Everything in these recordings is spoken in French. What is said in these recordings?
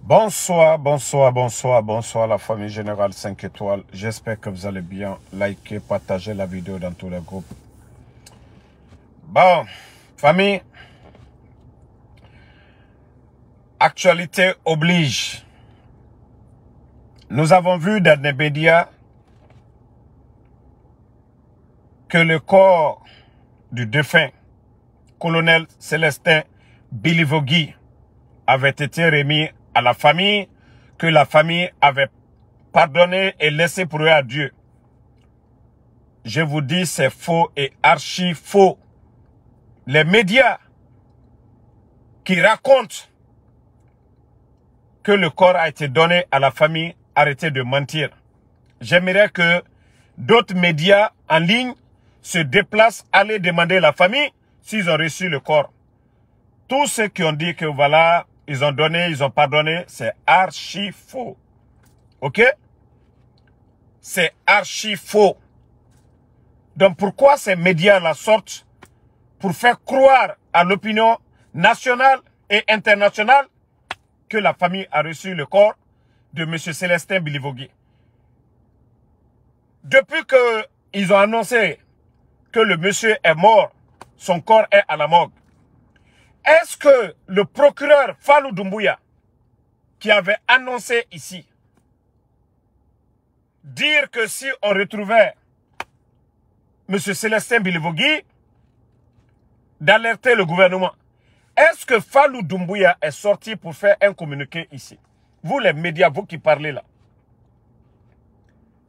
Bonsoir, bonsoir, bonsoir, bonsoir la famille Générale 5 étoiles. J'espère que vous allez bien. Likez, partagez la vidéo dans tous les groupes. Bon, famille, actualité oblige. Nous avons vu dans les médias que le corps du défunt colonel Célestin Bilivogui avait été remis à la famille, que la famille avait pardonné et laissé pour eux à Dieu. Je vous dis, c'est faux et archi faux. Les médias qui racontent que le corps a été donné à la famille, arrêtez de mentir. J'aimerais que d'autres médias en ligne se déplacent, aller demander à la famille s'ils ont reçu le corps. Tous ceux qui ont dit que voilà, ils ont donné, ils ont pardonné, c'est archi faux. Ok? C'est archi faux. Donc pourquoi ces médias-là sortent pour faire croire à l'opinion nationale et internationale que la famille a reçu le corps de M. Célestin Bilivogui? Depuis qu'ils ont annoncé que le monsieur est mort, son corps est à la morgue, est-ce que le procureur Fallou Doumbouya, qui avait annoncé ici, dire que si on retrouvait M. Célestin Bilivogui, d'alerter le gouvernement, est-ce que Fallou Doumbouya est sorti pour faire un communiqué ici? Vous les médias, vous qui parlez là,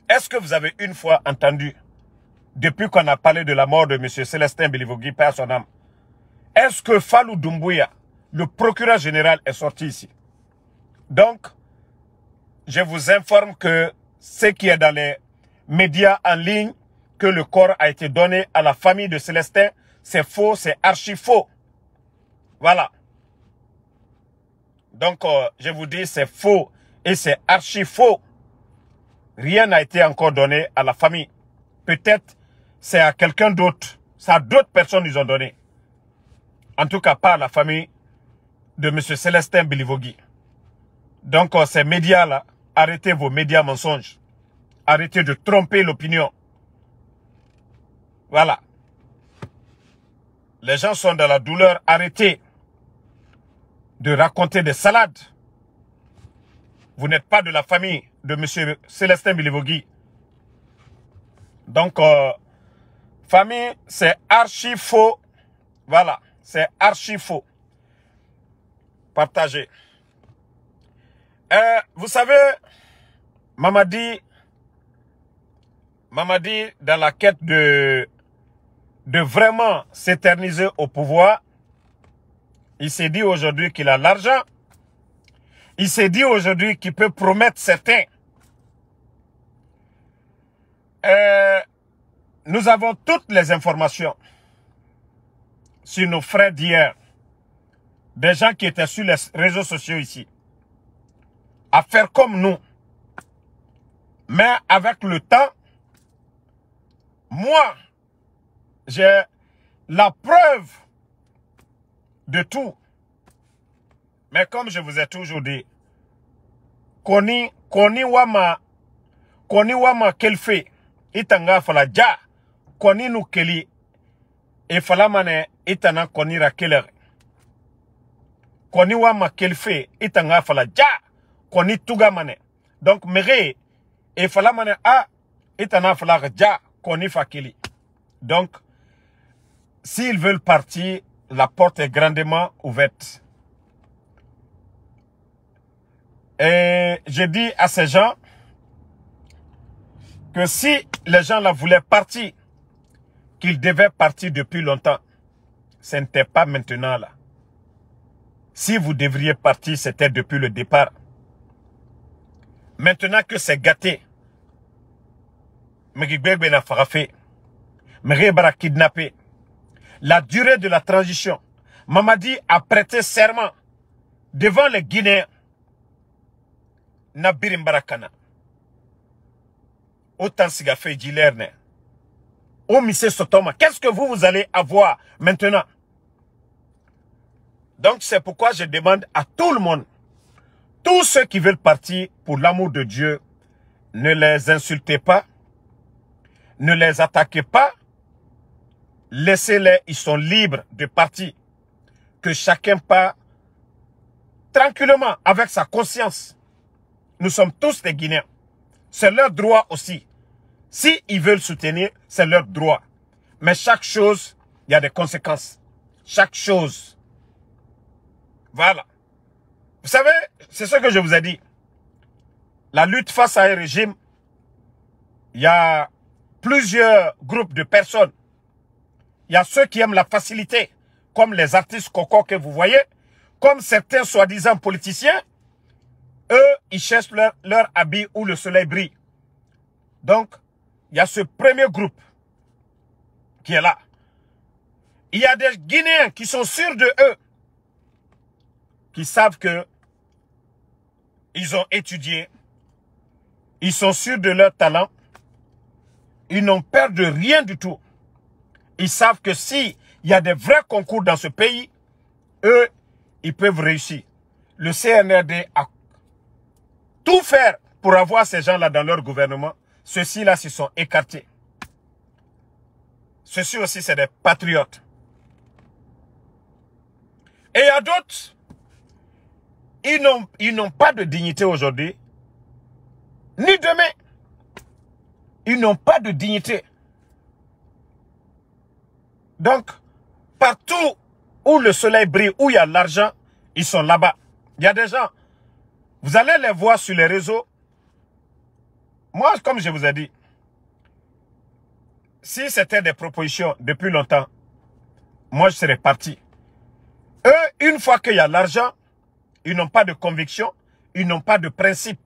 est-ce que vous avez une fois entendu, depuis qu'on a parlé de la mort de M. Célestin Bilivogui, père son âme, est-ce que Fallou Doumbouya, le procureur général, est sorti ici? Donc, je vous informe que ce qui est dans les médias en ligne, que le corps a été donné à la famille de Célestin, c'est faux, c'est archi faux. Voilà. Donc, je vous dis, c'est faux et c'est archi faux. Rien n'a été encore donné à la famille. Peut-être c'est à quelqu'un d'autre. C'est à d'autres personnes qu'ils ont donné. En tout cas, pas à la famille de M. Célestin Bilivogui. Donc, ces médias-là, arrêtez vos médias mensonges. Arrêtez de tromper l'opinion. Voilà. Les gens sont dans la douleur. Arrêtez de raconter des salades. Vous n'êtes pas de la famille de M. Célestin Bilivogui. Donc, famille, c'est archi faux. Voilà. C'est archi faux. Partagez. Vous savez, Mamadi, dans la quête de vraiment s'éterniser au pouvoir, il s'est dit aujourd'hui qu'il a l'argent. Il s'est dit aujourd'hui qu'il peut promettre certains. Nous avons toutes les informations sur nos frères d'hier, des gens qui étaient sur les réseaux sociaux ici, à faire comme nous. Mais avec le temps, moi, j'ai la preuve de tout. Mais comme je vous ai toujours dit, koni wama kelfe, itanga fala ja, koni nu keli, e fala mane itana koni ra kelere. Koni wama kelfe, itanga fala ja, koni tuga mane. Donc mere, e fala mane a, itana fala ja, koni fa keli. Donc, s'ils veulent partir, la porte est grandement ouverte. Et je dis à ces gens que si les gens là voulaient partir, qu'ils devaient partir depuis longtemps. Ce n'était pas maintenant là. Si vous devriez partir, c'était depuis le départ. Maintenant que c'est gâté, Megibebe n'a pas fait, Megibara kidnappé, la durée de la transition, Mamadi a prêté serment devant les Guinéens. Nabirim Barakana. Autant Sigafé Gilerne. Oh, Missé Sotoma. Qu'est-ce que vous allez avoir maintenant? Donc, c'est pourquoi je demande à tout le monde tous ceux qui veulent partir, pour l'amour de Dieu, ne les insultez pas, ne les attaquez pas, laissez-les, ils sont libres de partir. Que chacun part tranquillement, avec sa conscience. Nous sommes tous des Guinéens. C'est leur droit aussi. Si ils veulent soutenir, c'est leur droit. Mais chaque chose, il y a des conséquences. Chaque chose. Voilà. Vous savez, c'est ce que je vous ai dit. La lutte face à un régime, il y a plusieurs groupes de personnes. Il y a ceux qui aiment la facilité, comme les artistes coco que vous voyez, comme certains soi-disant politiciens. Eux, ils cherchent leur habit où le soleil brille. Donc, il y a ce premier groupe qui est là. Il y a des Guinéens qui sont sûrs de eux, qui savent que ils ont étudié, ils sont sûrs de leur talent, ils n'ont peur de rien du tout. Ils savent que s'il y a des vrais concours dans ce pays, eux, ils peuvent réussir. Le CNRD a tout faire pour avoir ces gens-là dans leur gouvernement. Ceux-ci-là s'y sont écartés. Ceux-ci aussi, c'est des patriotes. Et il y a d'autres, ils n'ont pas de dignité aujourd'hui, ni demain. Ils n'ont pas de dignité. Donc, partout où le soleil brille, où il y a l'argent, ils sont là-bas. Il y a des gens, vous allez les voir sur les réseaux. Moi, comme je vous ai dit, si c'était des propositions depuis longtemps, moi je serais parti. Eux, une fois qu'il y a l'argent, ils n'ont pas de conviction, ils n'ont pas de principe.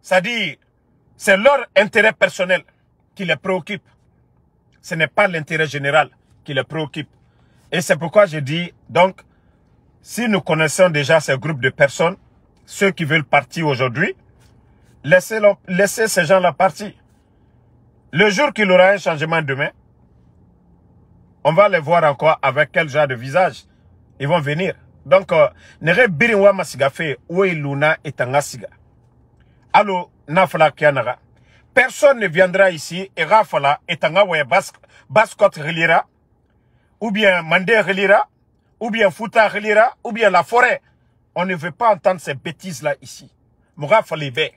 C'est-à-dire, c'est leur intérêt personnel qui les préoccupe. Ce n'est pas l'intérêt général qui les préoccupe. Et c'est pourquoi je dis, donc, si nous connaissons déjà ces groupes de personnes, ceux qui veulent partir aujourd'hui, laissez ces gens-là partir. Le jour qu'il y aura un changement demain, on va les voir encore avec quel genre de visage ils vont venir. Donc, nere birinwa masigafe ou luna etangasiga. Allo nafala kianaga. Personne ne viendra ici et rafala etanga we baskot relira ou bien mandé relira ou bien Fouta relira ou bien la forêt. On ne veut pas entendre ces bêtises là ici. Moura falive.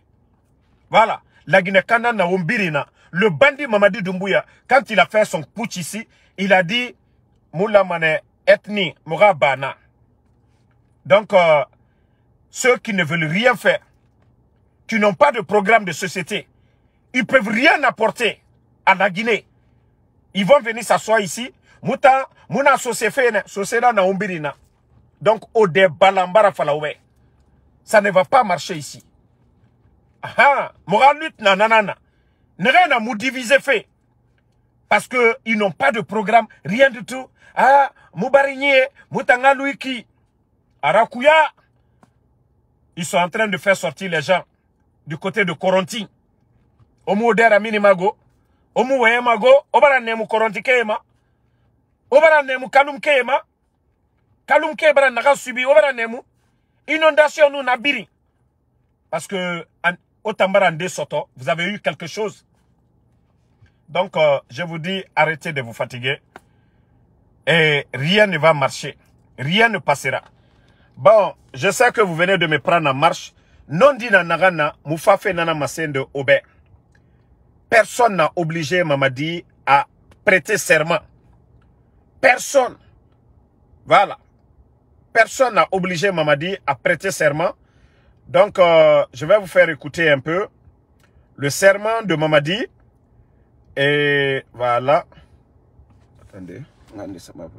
Voilà. La Guinée-Kana na Umbirina. Le bandit Mamadi Doumbouya, quand il a fait son putsch ici, il a dit Moula Mane ethnie Moura Bana. Donc, ceux qui ne veulent rien faire, qui n'ont pas de programme de société, ils ne peuvent rien apporter à la Guinée. Ils vont venir s'asseoir ici. Mouna Sosefena na Umbirina. Donc, au débalambara falaoué. Ça ne va pas marcher ici. Ah, moral lutte nanana. Ne rien à nous diviser fait. Parce que ils n'ont pas de programme, rien du tout. Ah, Moubarigné, Moutanga Louiki, Arakuya. Ils sont en train de faire sortir les gens du côté de Coronti. Omu Odera Minimago, Omu Wemago, Obara Nemu Coronti Kema, Obara Nemu Kalum Kema, Kalum Kebra n'a subi, Obara Nemu, inondation nous nabiri. Parce que, au Tambarande Soto, vous avez eu quelque chose. Donc, je vous dis, arrêtez de vous fatiguer. Et rien ne va marcher. Rien ne passera. Bon, je sais que vous venez de me prendre en marche. Non dit na nagana, moufafe nana masende obé. Personne n'a obligé Mamadi à prêter serment. Personne. Voilà. Personne n'a obligé Mamadi à prêter serment. Donc, je vais vous faire écouter un peu le serment de Mamadi. Et voilà. Attendez. Regardez, ça m'a venu.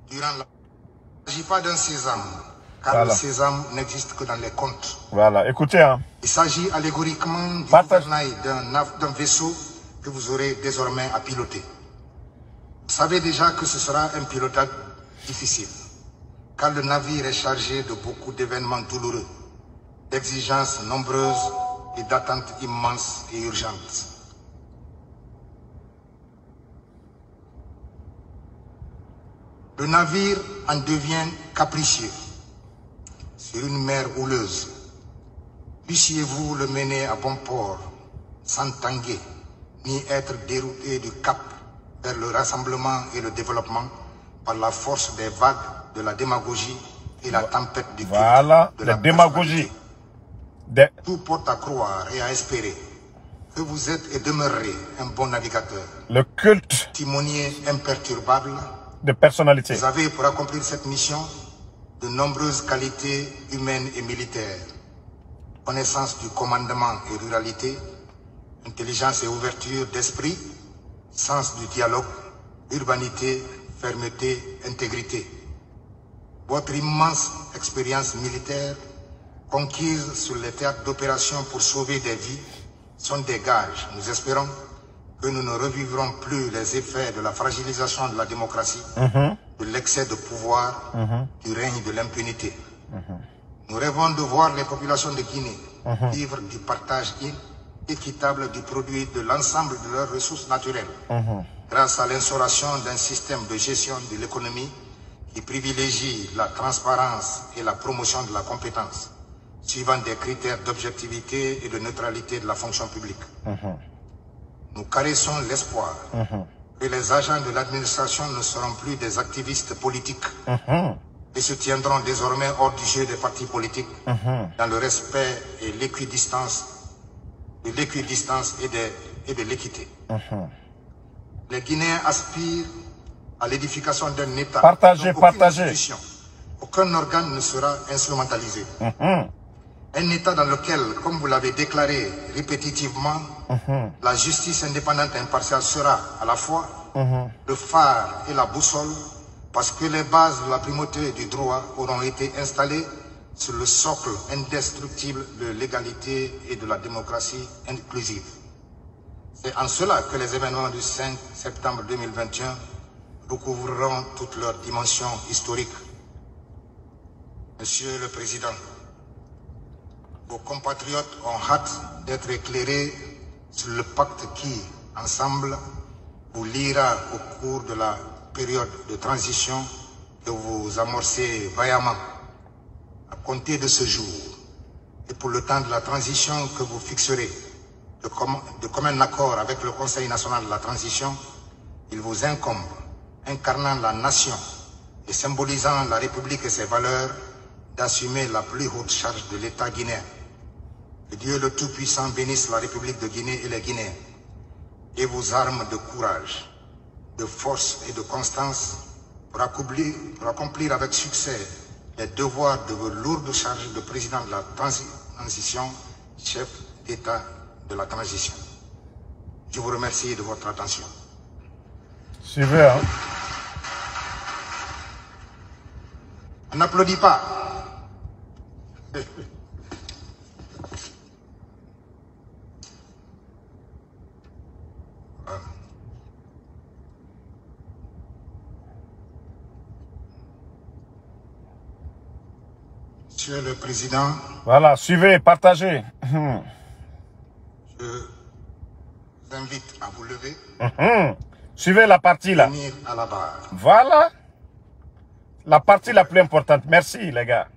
Durant la... Il ne s'agit pas d'un sésame, car voilà. Le sésame n'existe que dans les contes. Voilà, écoutez. Hein. Il s'agit allégoriquement du gouvernail d'un vaisseau que vous aurez désormais à piloter. Vous savez déjà que ce sera un pilotage difficile, car le navire est chargé de beaucoup d'événements douloureux, d'exigences nombreuses et d'attentes immenses et urgentes. Le navire en devient capricieux sur une mer houleuse. Puissiez-vous le mener à bon port, sans tanguer, ni être dérouté du cap vers le rassemblement et le développement par la force des vagues, de la démagogie et la tempête du culte de la démagogie. Tout porte à croire et à espérer que vous êtes et demeurerez un bon navigateur. Le culte timonier imperturbable de personnalité. Vous avez pour accomplir cette mission de nombreuses qualités humaines et militaires. Connaissance du commandement et ruralité, intelligence et ouverture d'esprit, sens du dialogue, urbanité, fermeté, intégrité. Votre immense expérience militaire, conquise sur les théâtres d'opération pour sauver des vies, sont des gages. Nous espérons que nous ne revivrons plus les effets de la fragilisation de la démocratie, de l'excès de pouvoir, du règne de l'impunité. Nous rêvons de voir les populations de Guinée vivre du partage équitable du produit de l'ensemble de leurs ressources naturelles, grâce à l'instauration d'un système de gestion de l'économie qui privilégie la transparence et la promotion de la compétence, suivant des critères d'objectivité et de neutralité de la fonction publique. Nous caressons l'espoir que les agents de l'administration ne seront plus des activistes politiques et se tiendront désormais hors du jeu des partis politiques dans le respect et l'équidistance et de l'équité. Les Guinéens aspirent à l'édification d'un État. Partagez. Aucun organe ne sera instrumentalisé. Un État dans lequel, comme vous l'avez déclaré répétitivement, la justice indépendante et impartiale sera à la fois le phare et la boussole, parce que les bases de la primauté du droit auront été installées sur le socle indestructible de l'égalité et de la démocratie inclusive. C'est en cela que les événements du 5 septembre 2021 recouvreront toute leur dimension historique. Monsieur le Président, vos compatriotes ont hâte d'être éclairés sur le pacte qui, ensemble, vous liera au cours de la période de transition que vous amorcez vaillamment. À compter de ce jour, et pour le temps de la transition que vous fixerez, de commun accord avec le Conseil national de la transition, il vous incombe, incarnant la nation et symbolisant la République et ses valeurs, d'assumer la plus haute charge de l'État guinéen. Que Dieu le Tout-Puissant bénisse la République de Guinée et les Guinéens, et vous arme de courage, de force et de constance pour accomplir avec succès les devoirs de vos lourdes charges de président de la transition, chef d'État de la transition. Je vous remercie de votre attention. Suivez, hein? On n'applaudit pas. Monsieur le Président. Voilà, suivez, partagez. Je vous invite à vous lever. Suivez la partie là. Venir à la barre. Voilà. La partie la plus importante. Merci les gars.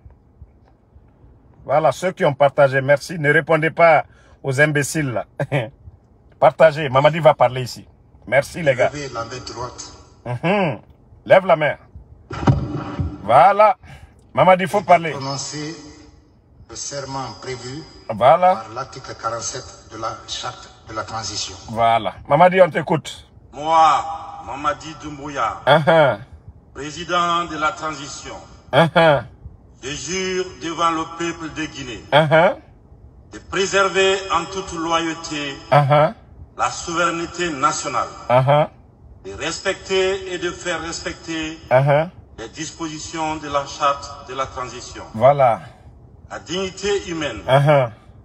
Voilà, ceux qui ont partagé, merci. Ne répondez pas aux imbéciles là. Partagez. Mamadi va parler ici. Merci les gars. Levez la main droite. Lève la main. Voilà. Mamadi, il faut parler. Prononcer le serment prévu Voilà. par l'article 47 de la charte de la transition. Voilà. Mamadi, on t'écoute. Moi, Mamadi Doumbouya, président de la transition, je jure devant le peuple de Guinée de préserver en toute loyauté la souveraineté nationale, de respecter et de faire respecter les dispositions de la charte de la transition, Voilà. la dignité humaine,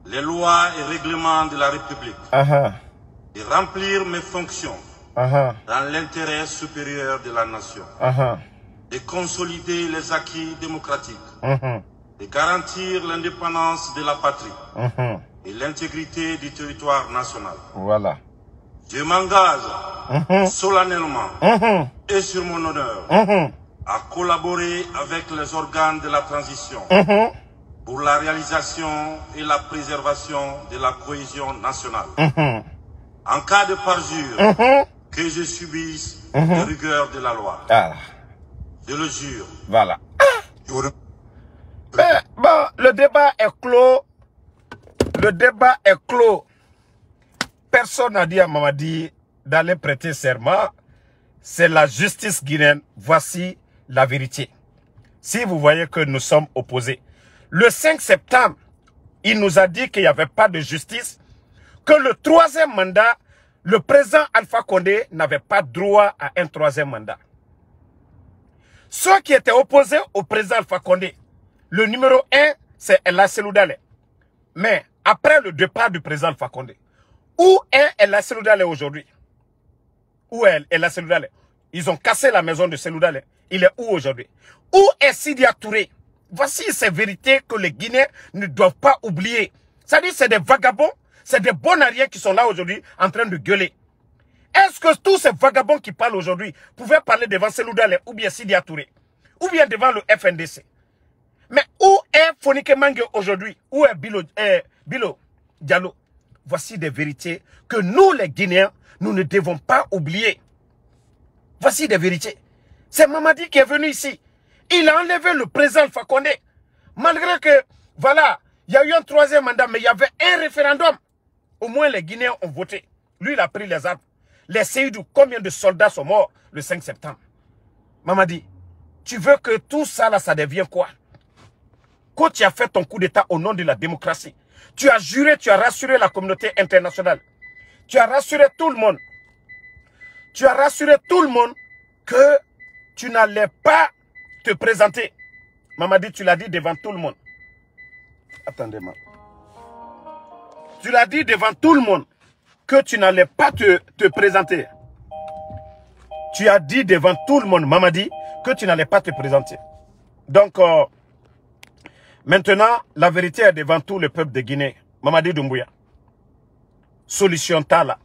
les lois et règlements de la République, de remplir mes fonctions dans l'intérêt supérieur de la nation, de consolider les acquis démocratiques, de garantir l'indépendance de la patrie et l'intégrité du territoire national. Voilà. Je m'engage solennellement et sur mon honneur à collaborer avec les organes de la transition pour la réalisation et la préservation de la cohésion nationale. En cas de parjure, que je subisse les rigueurs de la loi. Je le jure. Voilà. Mais bon, le débat est clos. Le débat est clos. Personne n'a dit à Mamadi d'aller prêter serment. C'est la justice guinéenne. Voici la vérité. Si vous voyez que nous sommes opposés. Le 5 septembre, il nous a dit qu'il n'y avait pas de justice. Que le 3e mandat, le président Alpha Condé n'avait pas droit à un 3e mandat. Ceux qui étaient opposés au président Alpha Condé, le numéro 1, c'est Ella Seloudale. Mais après le départ du président Alpha Condé, où est Ella Seloudale aujourd'hui? Où est Ella Seloudale? Ils ont cassé la maison de Seloudale. Il est où aujourd'hui? Où est Sidia Touré? Voici ces vérités que les Guinéens ne doivent pas oublier. C'est-à-dire c'est des vagabonds, c'est des bonariens qui sont là aujourd'hui en train de gueuler. Est-ce que tous ces vagabonds qui parlent aujourd'hui pouvaient parler devant Seloudale ou bien Sidia Touré? Ou bien devant le FNDC? Mais où est Fonike Mange aujourd'hui? Où est Bilo Diallo? Voici des vérités que nous, les Guinéens, nous ne devons pas oublier. Voici des vérités. C'est Mamadi qui est venu ici. Il a enlevé le président Alpha Condé. Malgré que, voilà, il y a eu un 3e mandat, mais il y avait un référendum. Au moins, les Guinéens ont voté. Lui, il a pris les armes. Les Seydou, combien de soldats sont morts le 5 septembre? Mamadi, tu veux que tout ça, là, ça devienne quoi? Quand tu as fait ton coup d'État au nom de la démocratie, tu as juré, tu as rassuré la communauté internationale. Tu as rassuré tout le monde. Tu as rassuré tout le monde que tu n'allais pas te présenter. Mamadi, tu l'as dit devant tout le monde. Attendez-moi. Tu l'as dit devant tout le monde que tu n'allais pas te présenter. Tu as dit devant tout le monde, Mamadi, que tu n'allais pas te présenter. Donc, maintenant, la vérité est devant tout le peuple de Guinée. Mamadi Doumbouya. Solution tala.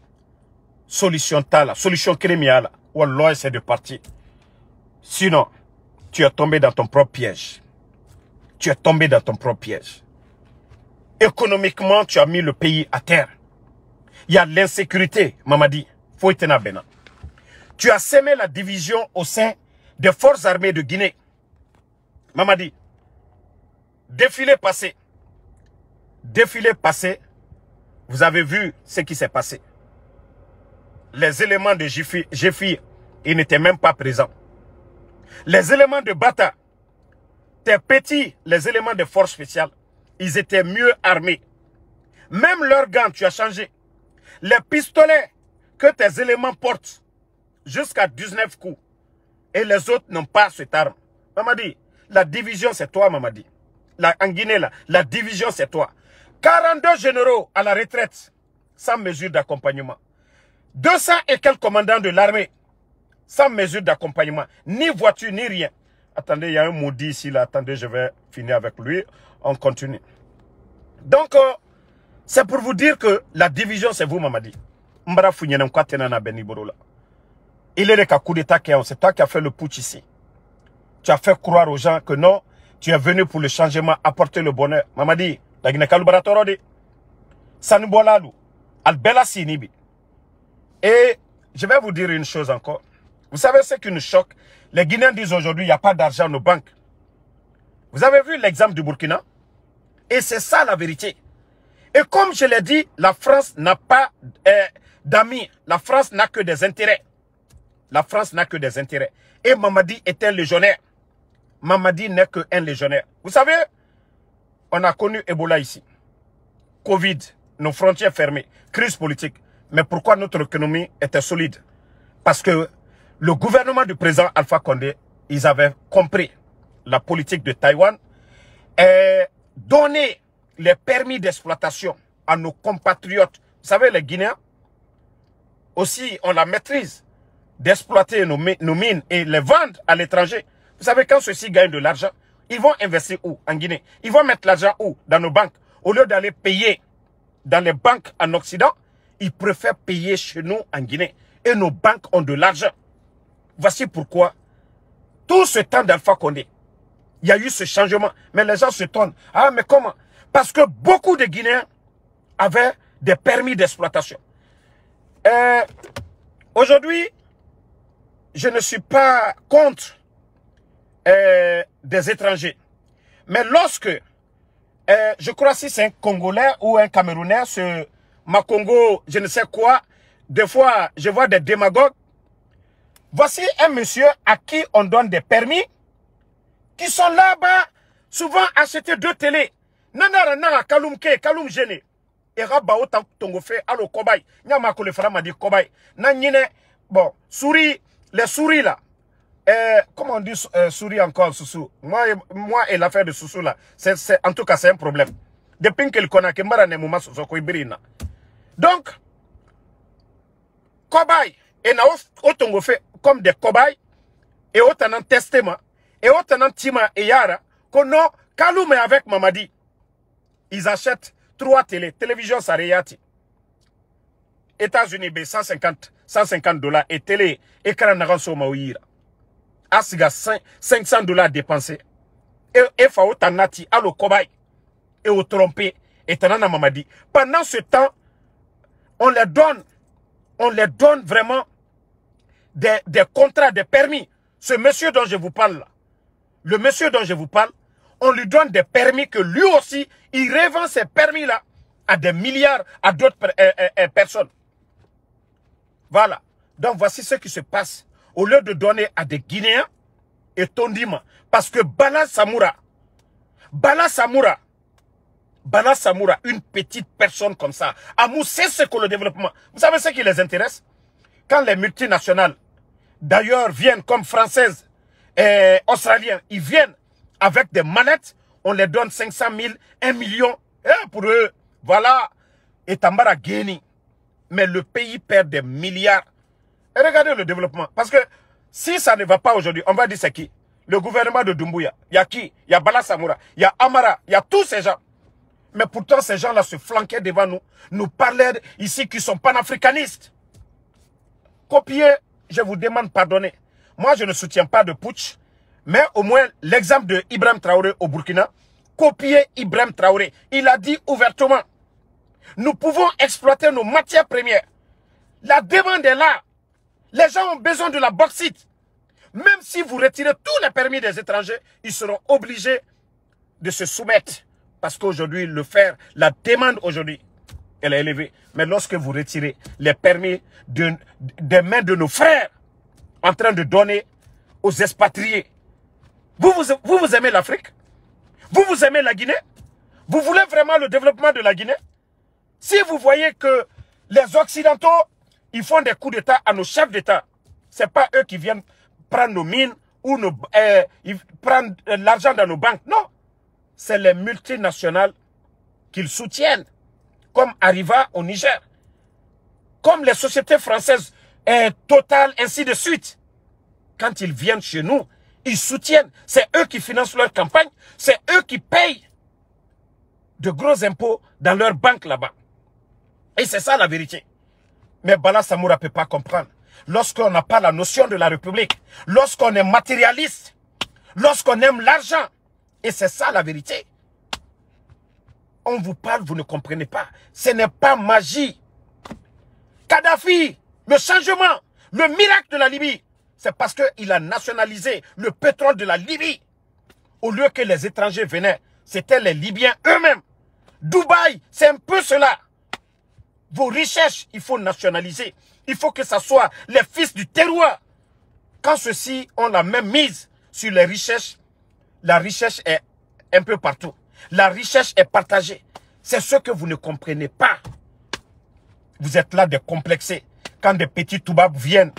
Solution tala. Solution crémiale. Wallah, c'est de partir. Sinon, tu es tombé dans ton propre piège. Tu es tombé dans ton propre piège. Économiquement, tu as mis le pays à terre. Il y a l'insécurité, Mamadi. Faut être bena. Tu as sémé la division au sein des forces armées de Guinée. Mamadi. Défilé passé. Défilé passé. Vous avez vu ce qui s'est passé. Les éléments de Géfi, ils n'étaient même pas présents. Les éléments de Bata, tes petits, les éléments de forces spéciales, ils étaient mieux armés. Même leurs gants, tu as changé. Les pistolets que tes éléments portent, jusqu'à 19 coups. Et les autres n'ont pas cette arme. Mamadi, la division c'est toi, Mamadi. En Guinée, là, la division c'est toi. 42 généraux à la retraite, sans mesure d'accompagnement. 200 et quelques commandants de l'armée, sans mesure d'accompagnement. Ni voiture, ni rien. Attendez, il y a un maudit ici, là. Attendez, je vais finir avec lui. On continue. Donc, c'est pour vous dire que la division, c'est vous, Mamadi. Il est le coup d'État qui est, c'est toi qui as fait le putsch ici. Tu as fait croire aux gens que non, tu es venu pour le changement, apporter le bonheur. Mamadi, la Guinée Kalubaratoro, Sanubolalu, Albela Sinibi. Et je vais vous dire une chose encore. Vous savez ce qui nous choque? Les Guinéens disent aujourd'hui, il n'y a pas d'argent dans nos banques. Vous avez vu l'exemple du Burkina? Et c'est ça la vérité. Et comme je l'ai dit, la France n'a pas d'amis. La France n'a que des intérêts. La France n'a que des intérêts. Et Mamadi est un légionnaire. Mamadi n'est qu'un légionnaire. Vous savez, on a connu Ebola ici. Covid, nos frontières fermées, crise politique. Mais pourquoi notre économie était solide? Parce que le gouvernement du président Alpha Condé, ils avaient compris la politique de Taïwan et donné les permis d'exploitation à nos compatriotes. Vous savez, les Guinéens, aussi, on la maîtrise d'exploiter nos mines et les vendre à l'étranger. Vous savez, quand ceux-ci gagnent de l'argent, ils vont investir où? En Guinée. Ils vont mettre l'argent où? Dans nos banques. Au lieu d'aller payer dans les banques en Occident, ils préfèrent payer chez nous en Guinée. Et nos banques ont de l'argent. Voici pourquoi Tout ce temps d'Alpha Condé, il y a eu ce changement. Mais les gens se tonnent. Ah, mais comment? Parce que beaucoup de Guinéens avaient des permis d'exploitation. Aujourd'hui, je ne suis pas contre des étrangers. Mais lorsque, je crois si c'est un Congolais ou un Camerounais, ce Makongo, je ne sais quoi, des fois, je vois des démagogues. Voici un monsieur à qui on donne des permis, qui sont là-bas, souvent acheter 2 télés. Nanara nara kalumke, kalum gene. Et rabao tongo fait, allo kobay. Nyama ko le fera m'a dit kobay. Nanyine, bon, souris, les souris là. Comment on dit souris encore, Soussou? Moi et l'affaire de Soussou là, en tout cas, c'est un problème. Depuis que le connaît, mbara ne mouma Soussou ibirina. Donc, kobay, et na otongo fait comme des cobayes, et autant en testament, et autant en tima et yara, qu'on a Kaloum avec Mamadi. Ils achètent 3 télévisions Sareyati. États-Unis, 150 $, et télé, écran naranso maouira. Asiga 500 $ dépensés. Et fa otanati, alo kobay, et au trompé, et tanana Mamadi. Pendant ce temps, on les donne vraiment des contrats, des permis. Ce monsieur dont je vous parle là, le monsieur dont je vous parle, on lui donne des permis que lui aussi, il revend ces permis-là à des milliards, à d'autres personnes. Voilà. Donc voici ce qui se passe. Au lieu de donner à des Guinéens et Tondima, parce que Bala Samoura, une petite personne comme ça, Amou, c'est ce que le développement. Vous savez ce qui les intéresse? Quand les multinationales, d'ailleurs, viennent comme françaises et australiens, ils viennent avec des manettes, on les donne 500 000, 1 million, pour eux, voilà, et Tambara Guéni. Mais le pays perd des milliards. Et regardez le développement. Parce que si ça ne va pas aujourd'hui, on va dire c'est qui? Le gouvernement de Doumbouya. Il y a qui? Il y a Bala Samoura, il y a Amara, il y a tous ces gens. Mais pourtant, ces gens-là se flanquaient devant nous, nous parlaient ici qui sont panafricanistes. Copier, je vous demande pardonner. Moi, je ne soutiens pas de putsch, mais au moins l'exemple de Ibrahim Traoré au Burkina, copier Ibrahim Traoré. Il a dit ouvertement, nous pouvons exploiter nos matières premières. La demande est là. Les gens ont besoin de la bauxite. Même si vous retirez tous les permis des étrangers, ils seront obligés de se soumettre. Parce qu'aujourd'hui, la demande aujourd'hui, elle est élevée. Mais lorsque vous retirez les permis des mains de nos frères en train de donner aux expatriés, vous aimez l'Afrique? Vous aimez la Guinée? Vous voulez vraiment le développement de la Guinée? Si vous voyez que les Occidentaux, ils font des coups d'État à nos chefs d'État, ce n'est pas eux qui viennent prendre nos mines ou ils prennent l'argent dans nos banques. Non, c'est les multinationales qu'ils soutiennent, comme Arriva au Niger, comme les sociétés françaises, Total, ainsi de suite. Quand ils viennent chez nous, ils soutiennent. C'est eux qui financent leur campagne, c'est eux qui payent de gros impôts dans leur banque là-bas. Et c'est ça la vérité. Mais Bala Samoura ne peut pas comprendre. Lorsqu'on n'a pas la notion de la République, lorsqu'on est matérialiste, lorsqu'on aime l'argent, et c'est ça la vérité. On vous parle, vous ne comprenez pas. Ce n'est pas magie. Kadhafi, le changement, le miracle de la Libye, c'est parce qu'il a nationalisé le pétrole de la Libye. Au lieu que les étrangers venaient, c'était les Libyens eux-mêmes. Dubaï, c'est un peu cela. Vos richesses, il faut nationaliser. Il faut que ce soit les fils du terroir. Quand ceux-ci ont la même mise sur les richesses, la richesse est un peu partout. La richesse est partagée. C'est ce que vous ne comprenez pas. Vous êtes là décomplexés. Quand des petits toubabs viennent,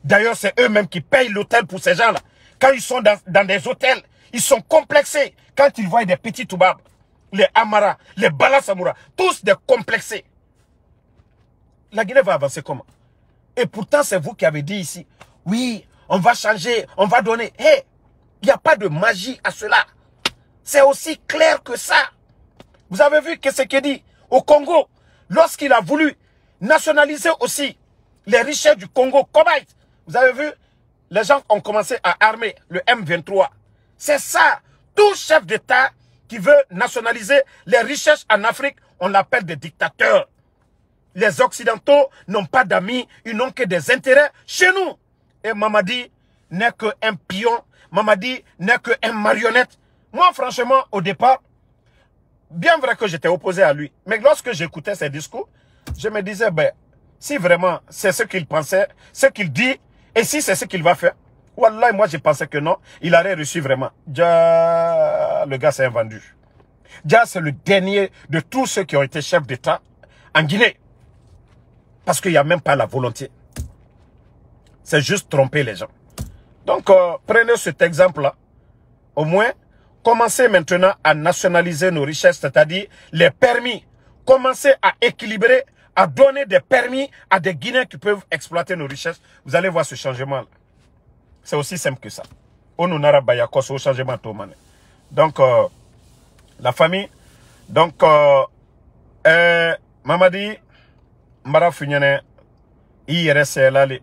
d'ailleurs c'est eux-mêmes qui payent l'hôtel pour ces gens-là. Quand ils sont dans des hôtels, ils sont complexés. Quand ils voient des petits toubabs, les Amara, les Bala Samoura, tous décomplexés. La Guinée va avancer comment? Et pourtant, c'est vous qui avez dit ici, oui, on va changer, on va donner. Hé, il n'y a pas de magie à cela. C'est aussi clair que ça. Vous avez vu que ce qu'il dit au Congo, lorsqu'il a voulu nationaliser aussi les richesses du Congo, Cobalt, vous avez vu, les gens ont commencé à armer le M23. C'est ça. Tout chef d'État qui veut nationaliser les richesses en Afrique, on l'appelle des dictateurs. Les Occidentaux n'ont pas d'amis, ils n'ont que des intérêts chez nous. Et Mamadi n'est qu'un pion, Mamadi n'est qu'un marionnette. Moi, franchement, au départ, bien vrai que j'étais opposé à lui, mais lorsque j'écoutais ses discours, je me disais, ben, si vraiment c'est ce qu'il pensait, ce qu'il dit, et si c'est ce qu'il va faire, wallah, moi je pensais que non, il aurait reçu vraiment. Déjà, le gars s'est vendu. Déjà, c'est le dernier de tous ceux qui ont été chefs d'État en Guinée. Parce qu'il n'y a même pas la volonté. C'est juste tromper les gens. Donc, prenez cet exemple-là. Au moins, commencez maintenant à nationaliser nos richesses, c'est-à-dire les permis. Commencez à équilibrer, à donner des permis à des Guinéens qui peuvent exploiter nos richesses. Vous allez voir ce changement-là. C'est aussi simple que ça. On nous n'a pas au changement tout. Donc, la famille. Donc, Mamadi, Mara Funyane, IRSL,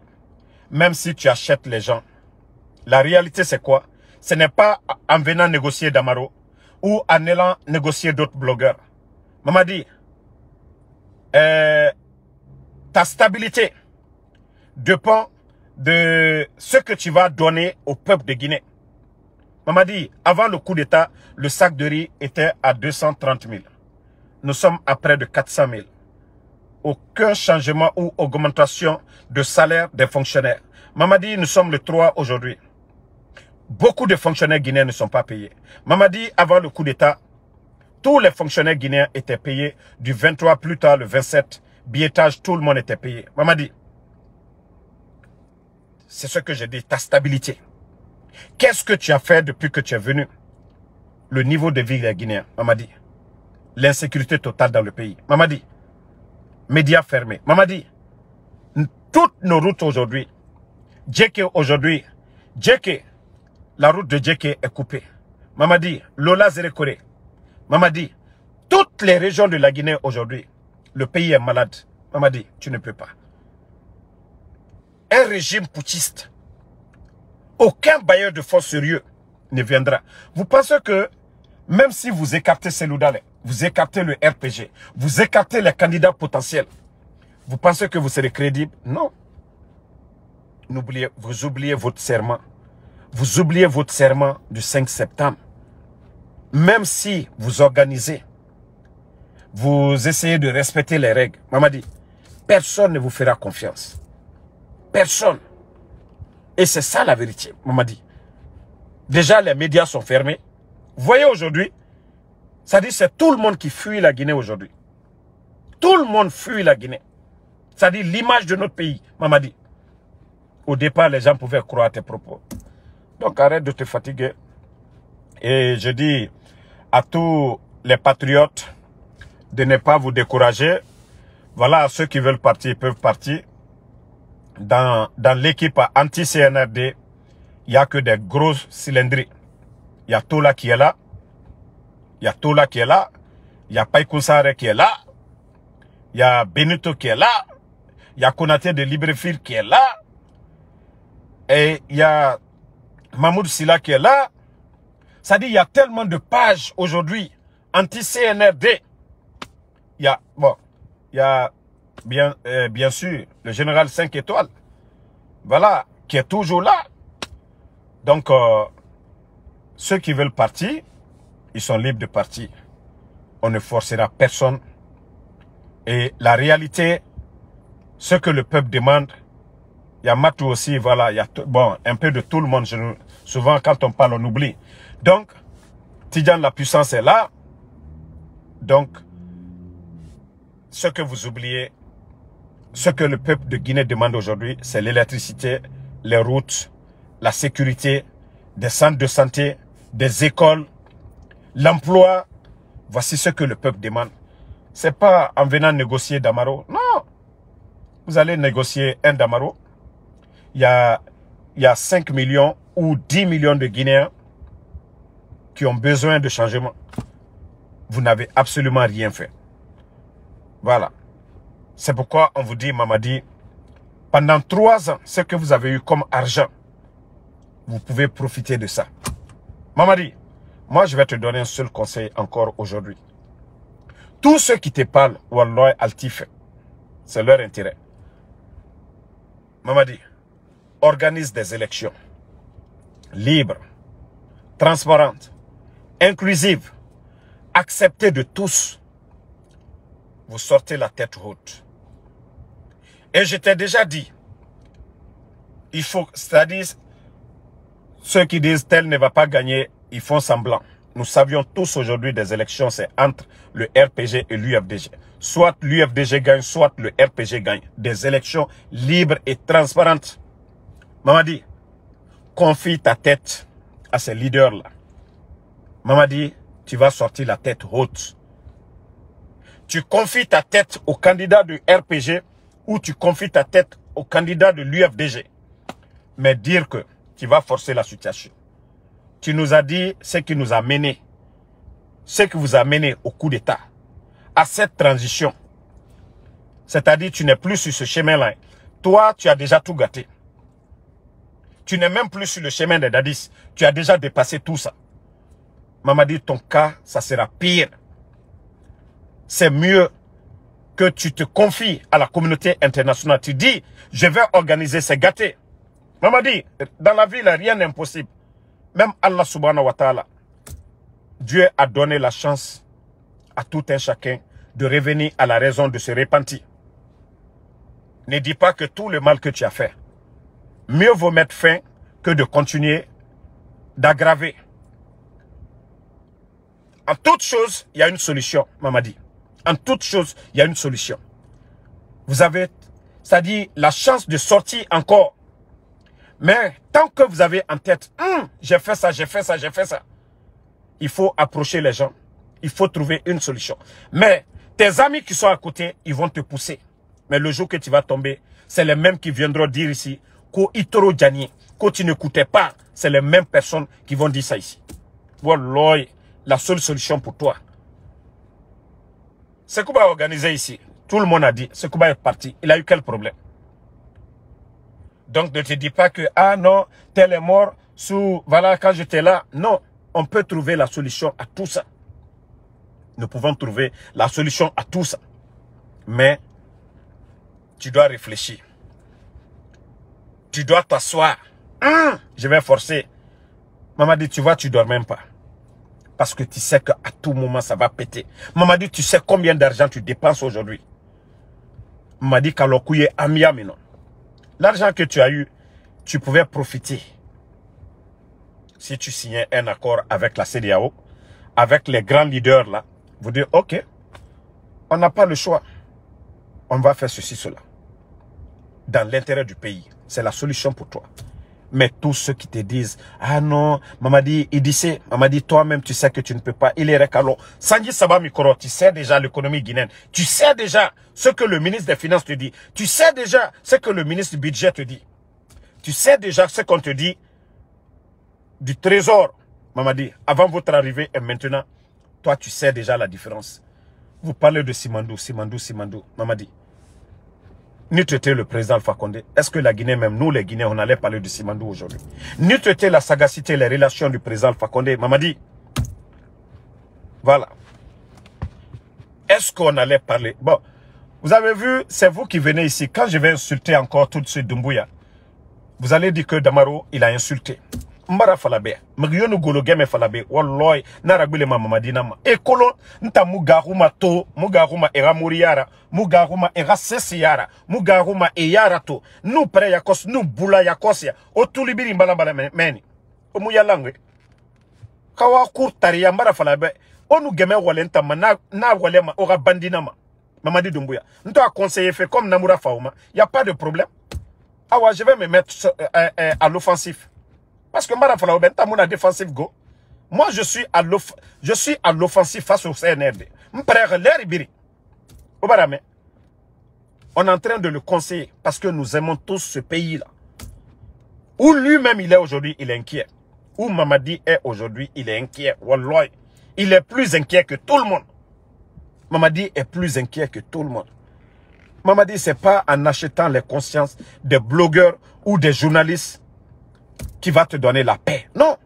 même si tu achètes les gens, la réalité c'est quoi? Ce n'est pas en venant négocier Damaro ou en allant négocier d'autres blogueurs. Mamadi, ta stabilité dépend de ce que tu vas donner au peuple de Guinée. Mamadi, avant le coup d'État, le sac de riz était à 230 000. Nous sommes à près de 400 000. Aucun changement ou augmentation de salaire des fonctionnaires. Mamadi, nous sommes le 3 aujourd'hui. Beaucoup de fonctionnaires guinéens ne sont pas payés. Mamadi, avant le coup d'État, tous les fonctionnaires guinéens étaient payés. Du 23 plus tard, le 27, billettage, tout le monde était payé. Mamadi, c'est ce que j'ai dit, ta stabilité. Qu'est-ce que tu as fait depuis que tu es venu? Le niveau de vie des Guinéens, Mamadi. L'insécurité totale dans le pays. Mamadi. Médias fermés. Mamadi. Toutes nos routes aujourd'hui. Djeke aujourd'hui. Djeke. La route de Djeke est coupée. Mamadi. Lola Zerekore. Mamadi. Toutes les régions de la Guinée aujourd'hui. Le pays est malade. Mamadi, tu ne peux pas. Un régime putschiste. Aucun bailleur de fonds sérieux ne viendra. Vous pensez que même si vous écartez Seloudale, vous écartez le RPG, vous écartez les candidats potentiels, vous pensez que vous serez crédible? Non. Vous oubliez votre serment. Vous oubliez votre serment du 5 septembre. Même si vous organisez, vous essayez de respecter les règles, Mamadi, personne ne vous fera confiance. Personne. Et c'est ça la vérité, Mamadi. Déjà, les médias sont fermés. Vous voyez aujourd'hui, ça dit c'est tout le monde qui fuit la Guinée aujourd'hui. Tout le monde fuit la Guinée. Ça dit l'image de notre pays, Mamadi. Au départ, les gens pouvaient croire à tes propos. Donc arrête de te fatiguer. Et je dis à tous les patriotes de ne pas vous décourager. Voilà, ceux qui veulent partir peuvent partir. Dans l'équipe anti-CNRD, il n'y a que des grosses cylindries. Il y a Tola qui est là. Il y a Tola qui est là. Il y a Païkoussare qui est là. Il y a Benito qui est là. Il y a Konaté de Libreville qui est là. Et il y a Mahmoud Silla qui est là. Ça dit, il y a tellement de pages aujourd'hui anti-CNRD. Il y a, bon, il y a bien sûr le général 5 étoiles. Voilà, qui est toujours là. Donc, ceux qui veulent partir, ils sont libres de partir. On ne forcera personne. Et la réalité, ce que le peuple demande, il y a Matou aussi, voilà, il y a bon, un peu de tout le monde. Souvent, quand on parle, on oublie. Donc, Tidjane, la puissance est là. Donc, ce que vous oubliez, ce que le peuple de Guinée demande aujourd'hui, c'est l'électricité, les routes, la sécurité, des centres de santé, des écoles, l'emploi. Voici ce que le peuple demande. C'est pas en venant négocier Damaro. Non. Vous allez négocier un Damaro. Il y a 5 millions ou 10 millions de Guinéens qui ont besoin de changement. Vous n'avez absolument rien fait. Voilà. C'est pourquoi on vous dit, Mamadi, pendant 3 ans, ce que vous avez eu comme argent, vous pouvez profiter de ça. Mamadi, moi je vais te donner un seul conseil encore aujourd'hui. Tous ceux qui te parlent, Wallah Altif, c'est leur intérêt. Mamadi, organise des élections libres, transparentes, inclusives, acceptées de tous. Vous sortez la tête haute. Et je t'ai déjà dit, il faut, c'est-à-dire, ceux qui disent tel ne va pas gagner, ils font semblant. Nous savions tous aujourd'hui des élections, c'est entre le RPG et l'UFDG. Soit l'UFDG gagne, soit le RPG gagne. Des élections libres et transparentes. Mamadi, confie ta tête à ces leaders-là. Mamadi, tu vas sortir la tête haute. Tu confies ta tête au candidat du RPG ou tu confies ta tête au candidat de l'UFDG. Mais dire que tu vas forcer la situation. Tu nous as dit ce qui nous a mené, ce qui vous a mené au coup d'État, à cette transition. C'est-à-dire tu n'es plus sur ce chemin-là. Toi, tu as déjà tout gâté. Tu n'es même plus sur le chemin des Dadis. Tu as déjà dépassé tout ça. Mamadi, ton cas, ça sera pire. C'est mieux que tu te confies à la communauté internationale. Tu dis, je vais organiser, c'est gâté. Mamadi, dans la vie, rien n'est impossible. Même Allah subhanahu wa ta'ala, Dieu a donné la chance à tout un chacun de revenir à la raison, de se repentir. Ne dis pas que tout le mal que tu as fait, mieux vaut mettre fin que de continuer d'aggraver. En toute chose, il y a une solution, Mamadi. En toute chose, il y a une solution. Vous avez, c'est-à-dire la chance de sortir encore. Mais tant que vous avez en tête, j'ai fait ça, j'ai fait ça, j'ai fait ça, il faut approcher les gens. Il faut trouver une solution. Mais tes amis qui sont à côté, ils vont te pousser. Mais le jour que tu vas tomber, c'est les mêmes qui viendront dire ici qu'au Itoro Djani, que tu n'écoutais pas, c'est les mêmes personnes qui vont dire ça ici. Wallah, la seule solution pour toi, c'est qu'on va organiser ici. Tout le monde a dit, c'est qu'on va être parti. Il a eu quel problème? Donc ne te dis pas que, ah non, tel est mort, voilà, quand j'étais là. Non, on peut trouver la solution à tout ça. Nous pouvons trouver la solution à tout ça. Mais, tu dois réfléchir. Tu dois t'asseoir. Je vais forcer. Maman dit, tu vois, tu ne dors même pas. Parce que tu sais qu'à tout moment, ça va péter. Maman dit, tu sais combien d'argent tu dépenses aujourd'hui. Maman dit, Kalokouye Amiami, non. L'argent que tu as eu, tu pouvais profiter. Si tu signais un accord avec la CEDEAO, avec les grands leaders là, vous dites, ok, on n'a pas le choix. On va faire ceci, cela. Dans l'intérêt du pays. C'est la solution pour toi. Mais tous ceux qui te disent, ah non, Mamadi, il dit, Mamadi, toi-même, tu sais que tu ne peux pas. Il est recalo. Sanji Saba Mikoro, tu sais déjà l'économie guinéenne. Tu sais déjà ce que le ministre des Finances te dit. Tu sais déjà ce que le ministre du Budget te dit. Tu sais déjà ce qu'on te dit du Trésor, Mamadi, avant votre arrivée et maintenant. Toi, tu sais déjà la différence. Vous parlez de Simandou, Mamadi. Ni traiter le président Alpha Condé. Est-ce que la Guinée, même nous les Guinéens, on allait parler de Simandou aujourd'hui? Ni traiter la sagacité, les relations du président Alpha Condé. Mamadi. Voilà. Est-ce qu'on allait parler? Bon, vous avez vu, c'est vous qui venez ici. Quand je vais insulter encore tout de suite Doumbouya, vous allez dire que Damaro, il a insulté. Mbara falabe, mgiyonu golo game falabe, walloy, naragule Mamadi nama. Ekolo, nta mugaruma to, mugaruma era muriara, mugaruma era sesiara, mugaruma eyara to, nu pre yakos, nu bula yakosia, o tulibiri mbala meni. O muyalangwe. Kawa kurtari ya mbara falabe, onu game walenta ma na walema ora bandinama. Mamadi Doumbouya. Nto a conseiller fait comme Namoura Faouma, y a pas de problème. Ah ouais, je vais me mettre à l'offensif. Parce que Mbara Falaoube, t'as mon défensif go. Moi, je suis à l'offensive face au CNRD. On est en train de le conseiller parce que nous aimons tous ce pays-là. Où lui-même il est aujourd'hui, il est inquiet. Où Mamadi est aujourd'hui, il est inquiet. Wallah, il est plus inquiet que tout le monde. Mamadi est plus inquiet que tout le monde. Mamadi, c'est pas en achetant les consciences des blogueurs ou des journalistes qui va te donner la paix. Non.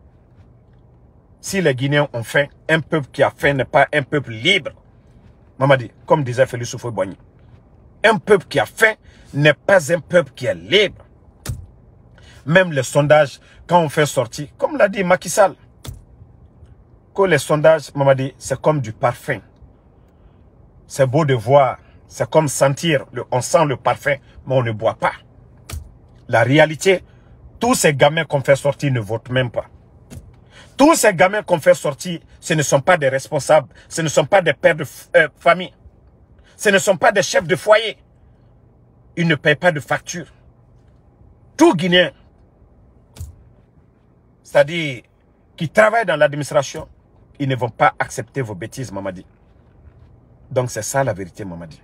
Si les Guinéens ont faim, un peuple qui a faim n'est pas un peuple libre. Mamadi, comme disait Félix Houphouët-Boigny. Un peuple qui a faim n'est pas un peuple qui est libre. Même les sondages, quand on fait sortir, comme l'a dit Macky Sall, que les sondages, Mamadi, c'est comme du parfum. C'est beau de voir, c'est comme sentir, on sent le parfum, mais on ne boit pas. La réalité, tous ces gamins qu'on fait sortir ne votent même pas. Tous ces gamins qu'on fait sortir, ce ne sont pas des responsables, ce ne sont pas des pères de famille, ce ne sont pas des chefs de foyer. Ils ne payent pas de facture. Tout Guinéen, c'est-à-dire qui travaillent dans l'administration, ils ne vont pas accepter vos bêtises, Mamadi. Donc c'est ça la vérité, Mamadi.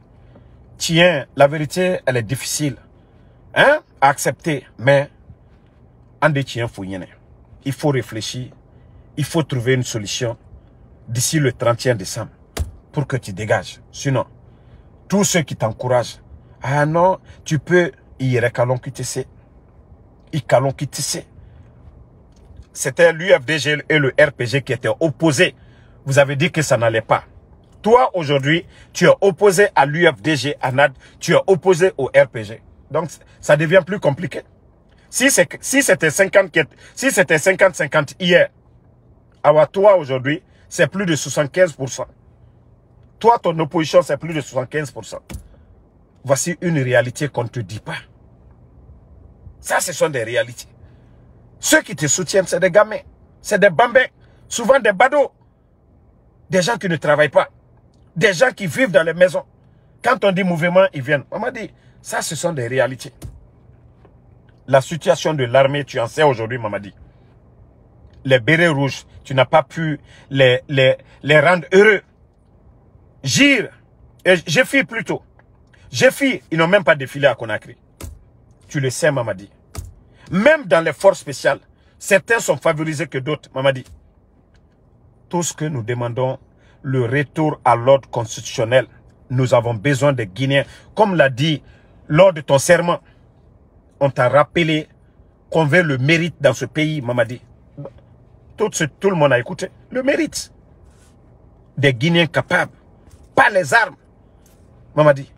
Tiens, la vérité, elle est difficile à accepter, mais en des tiens, il faut réfléchir, il faut trouver une solution d'ici le 31 décembre pour que tu dégages. Sinon, tous ceux qui t'encouragent, ah non, tu peux, c'était l'UFDG et le RPG qui étaient opposés. Vous avez dit que ça n'allait pas. Toi, aujourd'hui, tu es opposé à l'UFDG, à NAD, tu es opposé au RPG. Donc, ça devient plus compliqué. Si c'était 50-50 hier, alors toi, aujourd'hui, c'est plus de 75%. Toi, ton opposition, c'est plus de 75%. Voici une réalité qu'on ne te dit pas. Ça, ce sont des réalités. Ceux qui te soutiennent, c'est des gamins, c'est des bambins, souvent des badauds, des gens qui ne travaillent pas, des gens qui vivent dans les maisons. Quand on dit mouvement, ils viennent. On m'a dit, ça, ce sont des réalités. La situation de l'armée, tu en sais aujourd'hui, Mamadi. Les bérets rouges, tu n'as pas pu les rendre heureux. Gire, Géfi plutôt. Géfi, ils n'ont même pas défilé à Conakry. Tu le sais, Mamadi. Même dans les forces spéciales, certains sont favorisés que d'autres, Mamadi. Tout ce que nous demandons, le retour à l'ordre constitutionnel. Nous avons besoin des Guinéens. Comme l'a dit lors de ton serment, on t'a rappelé qu'on veut le mérite dans ce pays, Mamadi. Tout le monde a écouté. Le mérite. Des Guinéens capables. Pas les armes. Mamadi.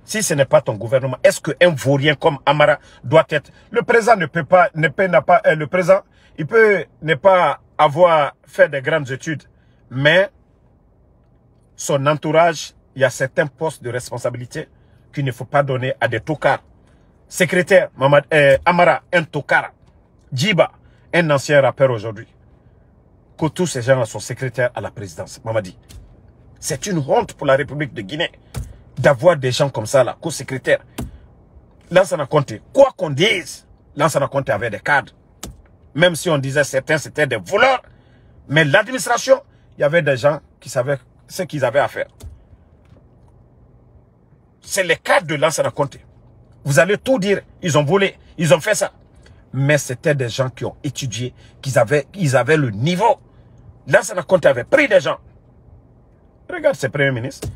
Si ce n'est pas ton gouvernement, est-ce qu'un vaurien comme Amara doit être... Le président ne peut pas... le président, il peut ne pas avoir fait de grandes études. Mais son entourage, il y a certains postes de responsabilité qu'il ne faut pas donner à des tocards. Secrétaire, Amara, un tokar. Djiba, un ancien rappeur aujourd'hui. Que tous ces gens-là sont secrétaires à la présidence. Mamadi. C'est une honte pour la République de Guinée d'avoir des gens comme ça là, co-secrétaires. Lansana Conté, quoi qu'on dise, Lansana Conté avait des cadres. Même si on disait certains c'était des voleurs, mais l'administration, il y avait des gens qui savaient ce qu'ils avaient à faire. C'est les cadres de Lansana Conté. Vous allez tout dire, ils ont volé, ils ont fait ça. Mais c'était des gens qui ont étudié, ils avaient le niveau. Lansana Conté avait pris des gens. Regarde ces premiers ministres.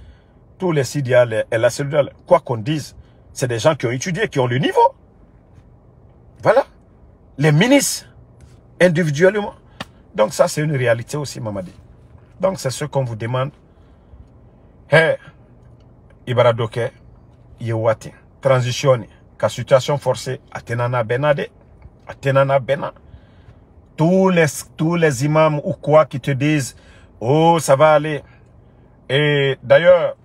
Tous les Sidia et la cellule, quoi qu'on dise, c'est des gens qui ont étudié, qui ont le niveau. Voilà. Les ministres, individuellement. Donc ça, c'est une réalité aussi, Mamadi. Donc c'est ce qu'on vous demande. Hey, Ibaradoke, Yewati, transition, ka situation forcée, Atenana Benade, Atenana Bena. Tous les imams ou quoi qui te disent, oh, ça va aller. Et d'ailleurs,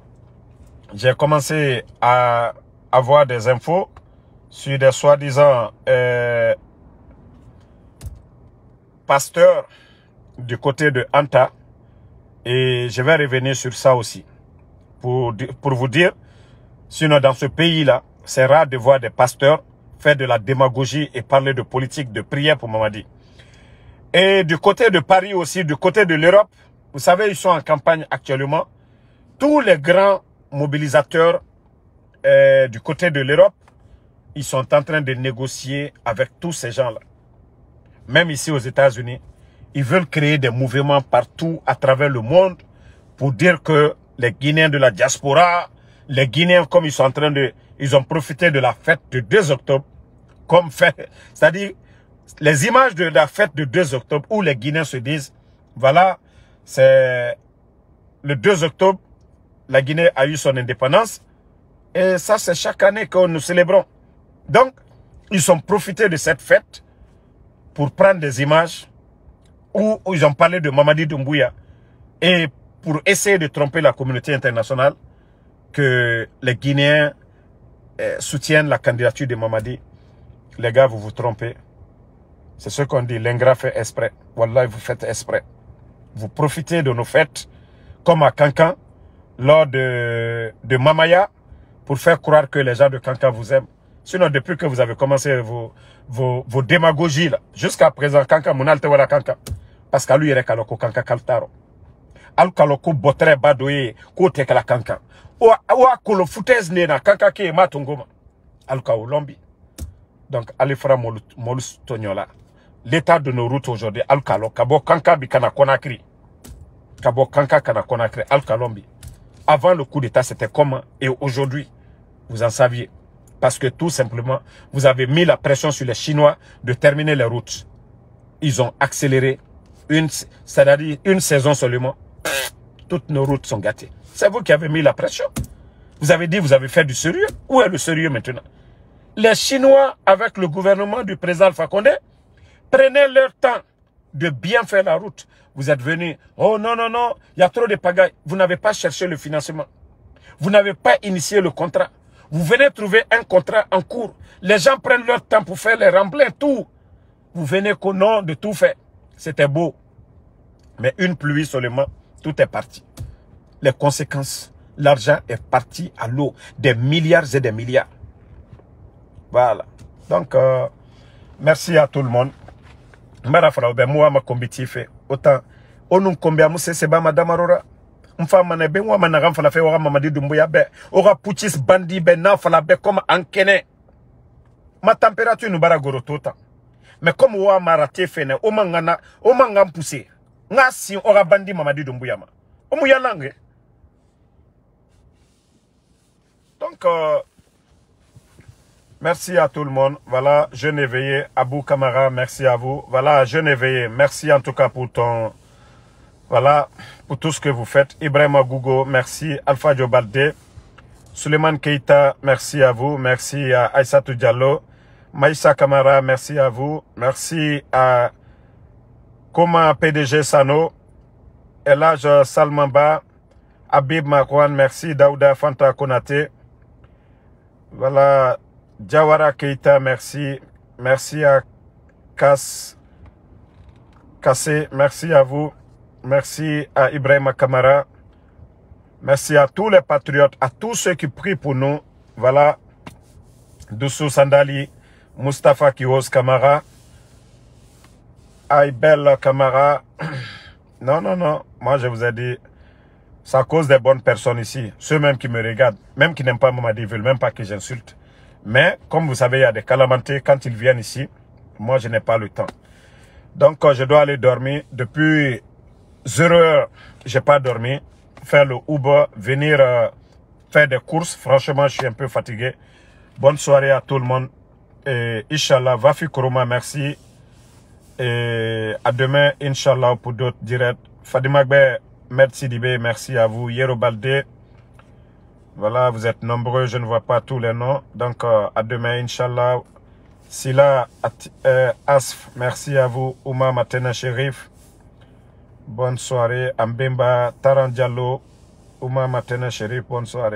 j'ai commencé à avoir des infos sur des soi-disant pasteurs du côté de Anta. Et je vais revenir sur ça aussi. Pour vous dire, sinon dans ce pays-là, c'est rare de voir des pasteurs faire de la démagogie et parler de politique, de prière pour Mamadi. Et du côté de Paris aussi, du côté de l'Europe, vous savez, ils sont en campagne actuellement. Tous les grands mobilisateurs du côté de l'Europe, ils sont en train de négocier avec tous ces gens-là. Même ici aux États-Unis, ils veulent créer des mouvements partout à travers le monde pour dire que les Guinéens de la diaspora, les Guinéens comme ils sont en train de... Ils ont profité de la fête du 2 octobre comme fête. C'est-à-dire, les images de la fête du 2 octobre où les Guinéens se disent, voilà, c'est le 2 octobre, la Guinée a eu son indépendance. Et ça, c'est chaque année que nous célébrons. Donc, ils ont profité de cette fête pour prendre des images où ils ont parlé de Mamadi Doumbouya et pour essayer de tromper la communauté internationale que les Guinéens soutiennent la candidature de Mamadi. Les gars, vous vous trompez. C'est ce qu'on dit, l'ingrat fait exprès. Wallah, vous faites exprès. Vous profitez de nos fêtes, comme à Kankan, lors de Mamaya, pour faire croire que les gens de Kankan vous aiment. Sinon, depuis que vous avez commencé vos démagogies, jusqu'à présent, Kankan, Mounalte wala Kankan. Parce qu'à lui, il y a Kaloko Kankan Kaltaro. Al Kaloko Botre Badoye, Kote Kala Kankan. Oua Kolo Foutez Nena, Kankan qui est Matongoma. Al Kaolombi. Donc, Alifra Molus Tonyola. L'état de nos routes aujourd'hui, Al Kalo, Kabo Kanka Bikana Konakri. Kabo Kanka Kana Konakri, Al Kalombi. Avant le coup d'état, c'était comment? Et aujourd'hui, vous en saviez. Parce que tout simplement, vous avez mis la pression sur les Chinois de terminer les routes. Ils ont accéléré c'est-à-dire une saison seulement. Toutes nos routes sont gâtées. C'est vous qui avez mis la pression. Vous avez dit, vous avez fait du sérieux. Où est le sérieux maintenant? Les Chinois, avec le gouvernement du président Alpha Condé, prenaient leur temps de bien faire la route. Vous êtes venus, oh non, non, non, il y a trop de pagailles. Vous n'avez pas cherché le financement. Vous n'avez pas initié le contrat. Vous venez trouver un contrat en cours. Les gens prennent leur temps pour faire les remblais, tout. Vous venez qu'au nom de tout faire. C'était beau. Mais une pluie seulement, tout est parti. Les conséquences, l'argent est parti à l'eau. Des milliards et des milliards. Voilà. Donc, merci à tout le monde. Moi, ma combitif, autant, on combien mousse c'est ba madame Aurora. Mfama ne be moi managam fala fe wara Mamadi Doumbouya be. Ora puchis bandi be na fala be comme ankene. Ma température nous bara goro tota. Mais comme wa marate fene, o mangam poussé. Nga si ora bandi Mamadi Doumbouya ma. O mu yalange. Donc, merci à tout le monde. Voilà, jeune éveillé. Abou Kamara, merci à vous. Voilà, jeune éveillé. Merci en tout cas pour ton... Voilà, pour tout ce que vous faites. Ibrahim Agougo, merci. Alpha Diobalde. Suleiman Keita, merci à vous. Merci à Aïssatou Diallo. Maïssa Kamara, merci à vous. Merci à Koma PDG Sano. Elage Salmamba. Habib Makwan, merci. Daouda Fanta Konate. Voilà. Jawara Keita, merci. Merci à Kassé, merci à vous. Merci à Ibrahim Kamara. Merci à tous les patriotes, à tous ceux qui prient pour nous. Voilà. Doussou Sandali, Mustafa Kiros Kamara, Aïbel Kamara. Non, non, non. Moi, je vous ai dit, c'est à cause des bonnes personnes ici. Ceux même qui me regardent, même qui n'aiment pas Mamadi, ils ne veulent même pas que j'insulte. Mais, comme vous savez, il y a des calamités quand ils viennent ici. Moi, je n'ai pas le temps. Donc, je dois aller dormir. Depuis 0 heure, je n'ai pas dormi. Faire le Uber, venir faire des courses. Franchement, je suis un peu fatigué. Bonne soirée à tout le monde. Et Inch'Allah, Vafi Kourouma, merci. Et à demain, Inch'Allah, pour d'autres directs. Fadimagbe, merci Dibé, merci à vous. Yero Balde. Voilà, vous êtes nombreux, je ne vois pas tous les noms. Donc, à demain, Inch'Allah. Sila Asf, merci à vous. Ouma Matena Sherif. Bonne soirée. Ambemba Taran Diallo. Ouma Matena Sherif, bonne soirée.